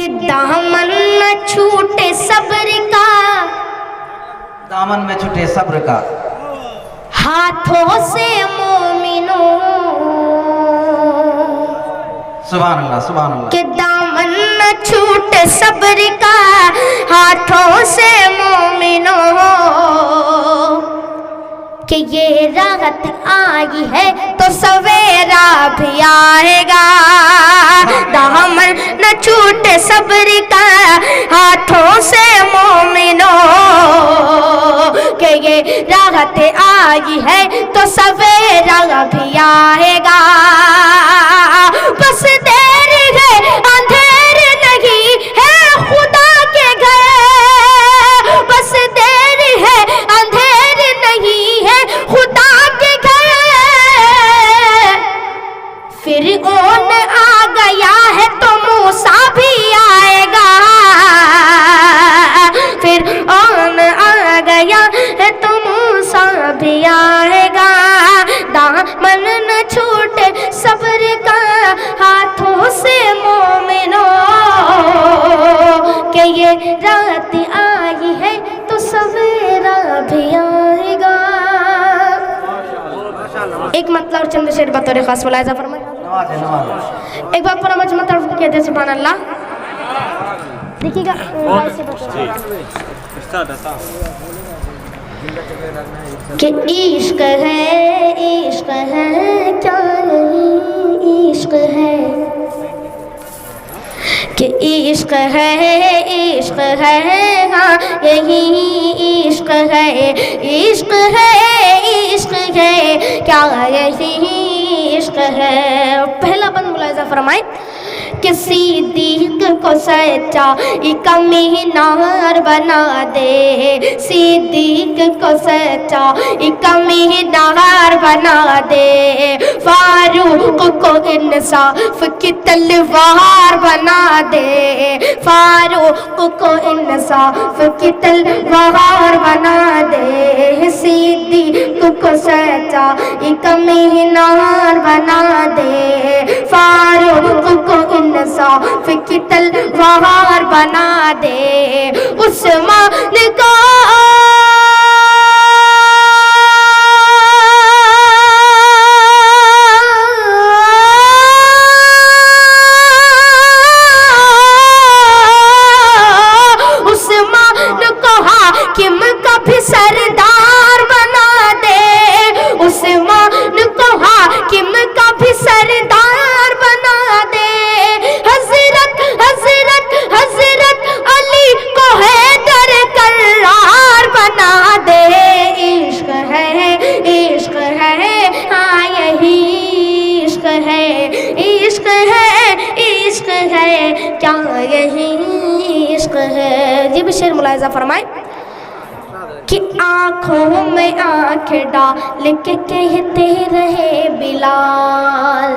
کہ دامن نہ چھوٹے صبر کا، دامن میں چھوٹے صبر کا، ہاتھوں سے مومنوں، سبحان اللہ سبحان اللہ، کہ دامن نہ چھوٹے صبر کا، ہاتھوں سے مومنوں، کہ یہ رات آئی ہے تو سویرا بھی آئے گا، دامن نہ چھوٹے صبر کا، ہاتھوں سے مومنوں، کہ یہ رات آئی ہے تو سویرا بھی آئے گا، بس دیر ہے اندھیر نہیں ہے خدا کے گھر، بس دیر ہے اندھیر نہیں ہے خدا کے گھر، فرعون آ گیا ہے تو موسیٰ بھی آئے گا، فرعون آ گیا ہے تو موسیٰ بھی آئے گا، دامن نہ چھوٹے صبر کا، ہاتھوں سے مومنوں، کہ یہ رات آئی ہے تو سویرا بھی آئے گا۔ ایک مطلب اور چند شعر بطور خاص ملاحظہ فرمائیں۔ ایک بار پورا مجمع طرف کہتے ہیں سبحان اللہ، دیکھیے گا کہ عشق ہے کیا نہیں عشق ہے، کہ عشق ہے ہاں یہی عشق ہے، عشق ہے کیا یہی عشق ہے۔ پہلا بند ملاحظہ فرمائیں کہ صدیق کو سچائی کا مینار بنا دے، صدیق کو سچائی کا مینار بنا دے، فاروق کو انصاف کی تلوار بنا دے، فاروق کو انصاف کی تلوار بنا دے، صدیق کو سچائی کا مینار بنا دے، فاروق کو انصاف کی تلوار بنا دے، عثمان کو حاکم کا بھی سردار بنا دے، عثمان کو حاکم کا بھی سردار بنا دے، حضرت علی کو حیدر کرار بنا دے، عشق ہے ہاں یہی عشق ہے، عشق ہے کیا یہی عشق ہے۔ یہ بھی شعر ملاحظہ فرمائیں کہ آنکھوں میں آنکھ ڈال کے کہتے رہے بلال،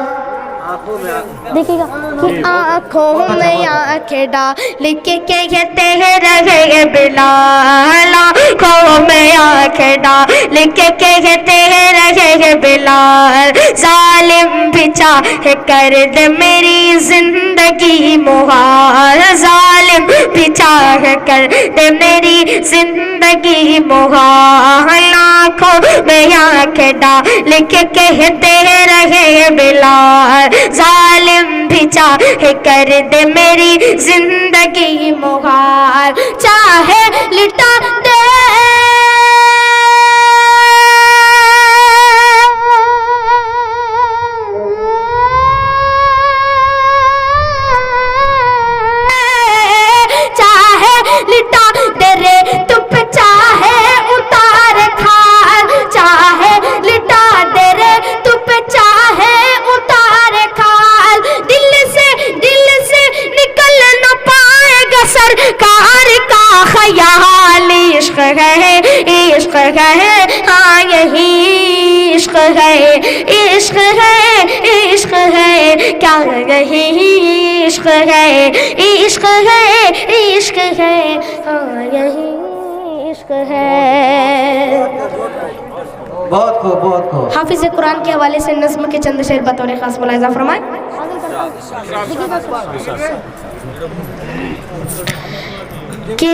دیکھیے گا کہ آنکھوں میں آنکھ ڈال کے کہتے رہے بلال، آنکھوں میں آنکھ ڈال کے کہتے رہے بلال، ظالم بھی چاہے کر دے میری زندگی محال، ظالم بھی چاہے کر دے میری زندگی محال، آنکھوں میں آنکھ ڈال کے کہتے رہے بلال، ظالم بھی چاہے کر دے میری زندگی محال، چاہے لٹا دے عشق ہے ہاں یہی عشق ہے، عشق ہے کیا یہی عشق ہے، عشق ہے ہاں یہی عشق ہے۔ بہت خوب بہت خوب۔ حافظ قرآن کے حوالے سے نظم کے چند شعر بطور خاص ملاحظہ فرمائیں۔ کہ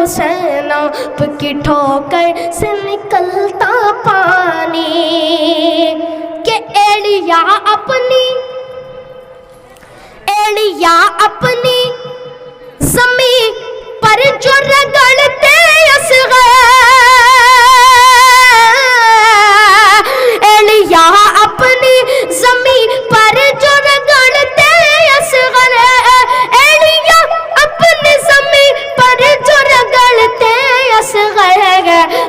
حسین آپ کی ٹھوکر سے نکلتا پانی کہ ایڑیا اپنی زمین پر جو رگڑتے اصغر ایڑیا اپنی زمین پر جو رگڑتے اصغر ایڑیا اپنی زمین پر جو رگڑتے اصغر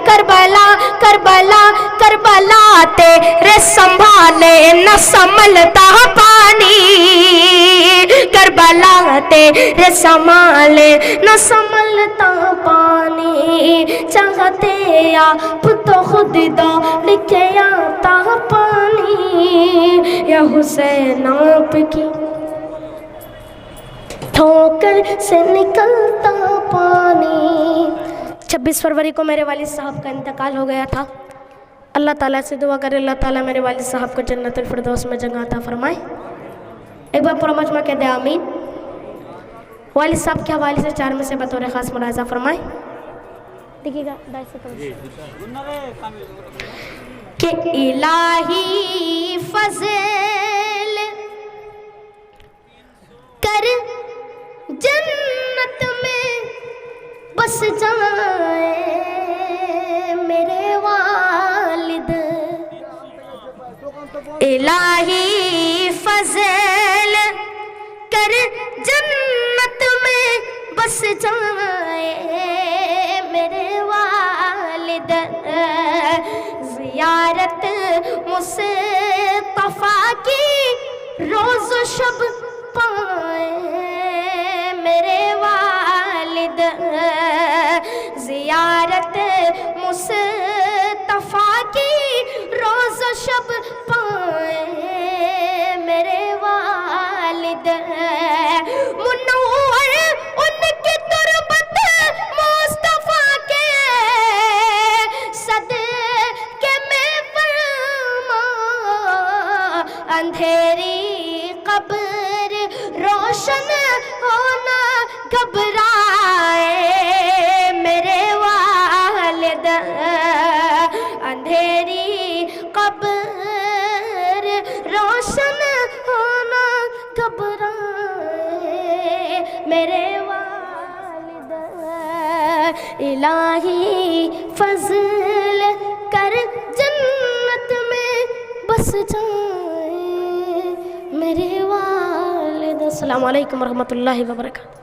کربلا کربلا کربلا تیرے سنبھالے نہ سنبھلتا پانی کربلا تیرے سنبھالے نہ سنبھلتا پانی چاہتے آپ تو خود دوڑ کے آتا پانی یا حسین آپ کی ٹھوکر سے نکلتا پانی 26 فروری کو میرے والد صاحب کا انتقال ہو گیا تھا. اللہ تعالیٰ سے دعا کرے اللہ تعالیٰ میرے والد صاحب کو جنت الفردوس میں جگہ عطا فرمائے. ایک بار پورا مجمع کہہ دے آمین. والد صاحب کے حوالے سے 4 میں سے بطور خاص ملاحظہ فرمائے. دیکھیے گا کہ الہی فضل کر جنت میں بس جائے میرے والد الہی فضل کر جنت میں بس جائے میرے والد زیارت مصطفیٰ کی روز و شب پائے میرے والد زیارت مصطفیٰ کی روز و شب پائے میرے والد منور ان کی تربت مصطفیٰ کے صدقے میں فرما اندھیری قبر روشن ہونا گھبرائے میرے والد اندھیری قبر روشن ہونا گھبرائے میرے والد الہی فضل کر جنت میں بس جائے میرے والد. السلام علیکم ورحمۃ اللہ وبرکاتہ.